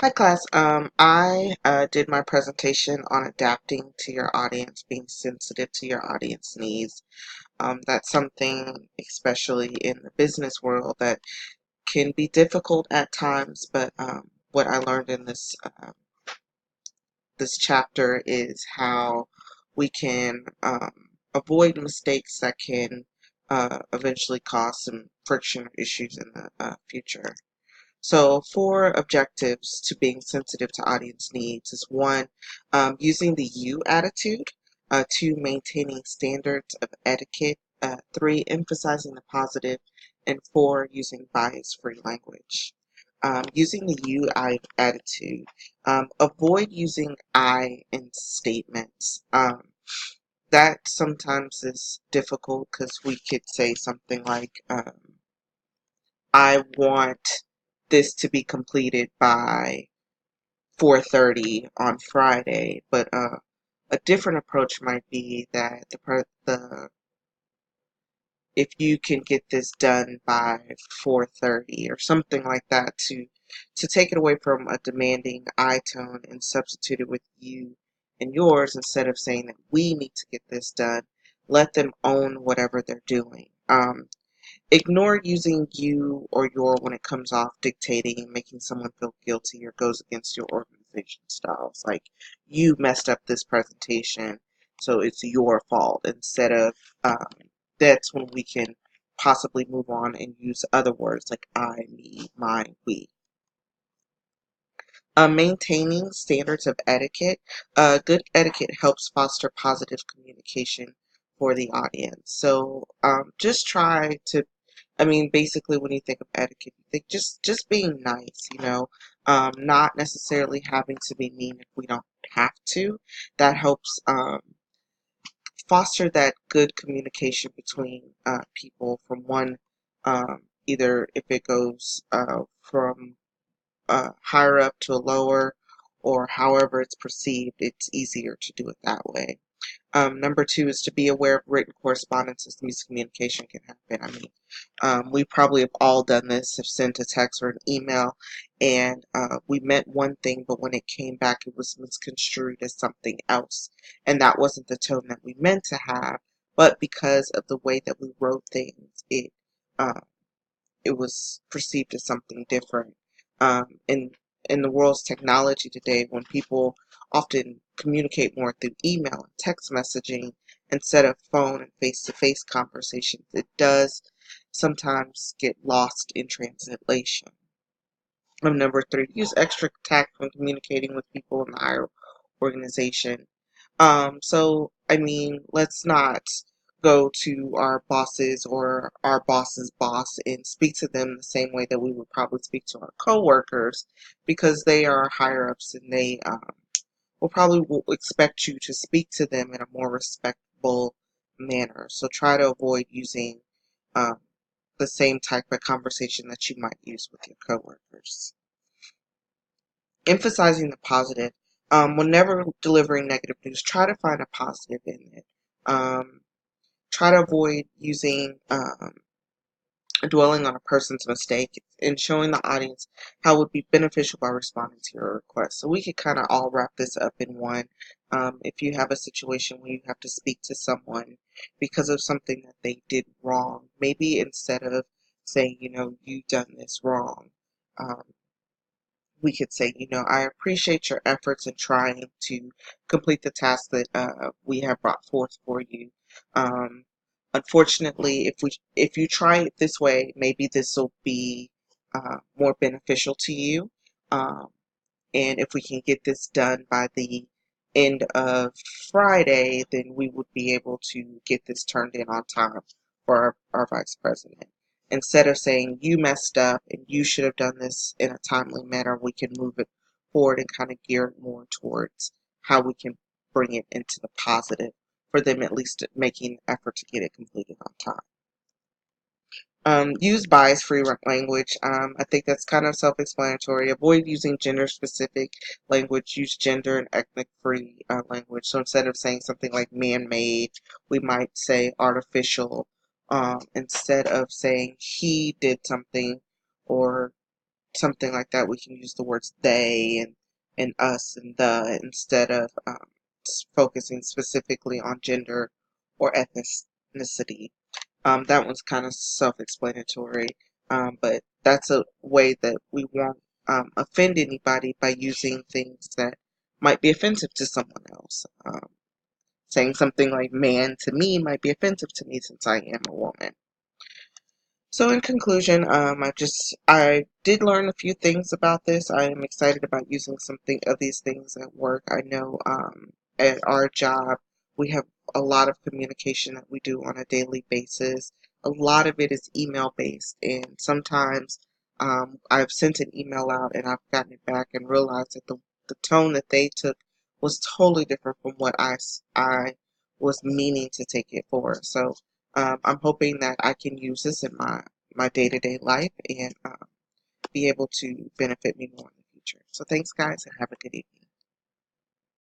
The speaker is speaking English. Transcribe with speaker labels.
Speaker 1: Hi class. I did my presentation on adapting to your audience, being sensitive to your audience needs. That's something, especially in the business world, that can be difficult at times. But what I learned in this chapter is how we can avoid mistakes that can eventually cause some friction or issues in the future. So, four objectives to being sensitive to audience needs is one, using the you attitude, two, maintaining standards of etiquette, three, emphasizing the positive, and four, using bias free language. Using the attitude, avoid using I in statements. That sometimes is difficult because we could say something like, I want this to be completed by 4:30 on Friday, but a different approach might be that the if you can get this done by 4:30 or something like that to take it away from a demanding I tone and substitute it with you and yours instead of saying that we need to get this done. Let them own whatever they're doing. Ignore using you or your when it comes off dictating and making someone feel guilty or goes against your organization styles. Like, you messed up this presentation, so it's your fault. Instead of, that's when we can possibly move on and use other words like I, me, mine, we. Maintaining standards of etiquette. Good etiquette helps foster positive communication for the audience. So just try to, basically when you think of etiquette, you think just being nice, not necessarily having to be mean if we don't have to. That helps foster that good communication between people from one, either if it goes from higher up to a lower, or however it's perceived, it's easier to do it that way. Number two is to be aware of written correspondence as miscommunication can happen. We probably have all done this, have sent a text or an email, and we meant one thing, but when it came back, it was misconstrued as something else. And that wasn't the tone that we meant to have, but because of the way that we wrote things, uh, it was perceived as something different. In the world's technology today, when people often communicate more through email and text messaging instead of phone and face-to-face conversations, it does sometimes get lost in translation. Number three, use extra tact when communicating with people in the higher organization. Let's not go to our bosses or our boss's boss and speak to them the same way that we would probably speak to our coworkers, because they are higher ups and they will expect you to speak to them in a more respectful manner. So try to avoid using um, the same type of conversation that you might use with your coworkers. Emphasizing the positive. Whenever delivering negative news, try to find a positive in it. Um, Try to avoid using dwelling on a person's mistake and showing the audience how it would be beneficial by responding to your request. So we could kind of all wrap this up in one. If you have a situation where you have to speak to someone because of something that they did wrong, maybe instead of saying, you've done this wrong, um, we could say, I appreciate your efforts in trying to complete the task that we have brought forth for you. Um, Unfortunately, if you try it this way, maybe this will be more beneficial to you. Um, and if we can get this done by the end of Friday, then we would be able to get this turned in on time for our vice president. Instead of saying you messed up and you should have done this in a timely manner, we can move it forward and kind of gear it more towards how we can bring it into the positive for them, at least making an effort to get it completed on time. Use bias-free language. I think that's kind of self-explanatory. Avoid using gender-specific language. Use gender and ethnic-free language. So instead of saying something like man-made, we might say artificial. Instead of saying he did something or something like that, we can use the words they and us and the instead of focusing specifically on gender or ethnicity. That one's kind of self-explanatory, but that's a way that we won't offend anybody by using things that might be offensive to someone else. Saying something like man to me might be offensive to me since I am a woman. So in conclusion, I did learn a few things about this. I am excited about using something of these things at work. I know at our job we have a lot of communication that we do on a daily basis. A lot of it is email based, and sometimes I've sent an email out and I've gotten it back and realized that the tone that they took was totally different from what I was meaning to take it for. So I'm hoping that I can use this in my day-to-day life and be able to benefit me more in the future. So thanks, guys, and have a good evening.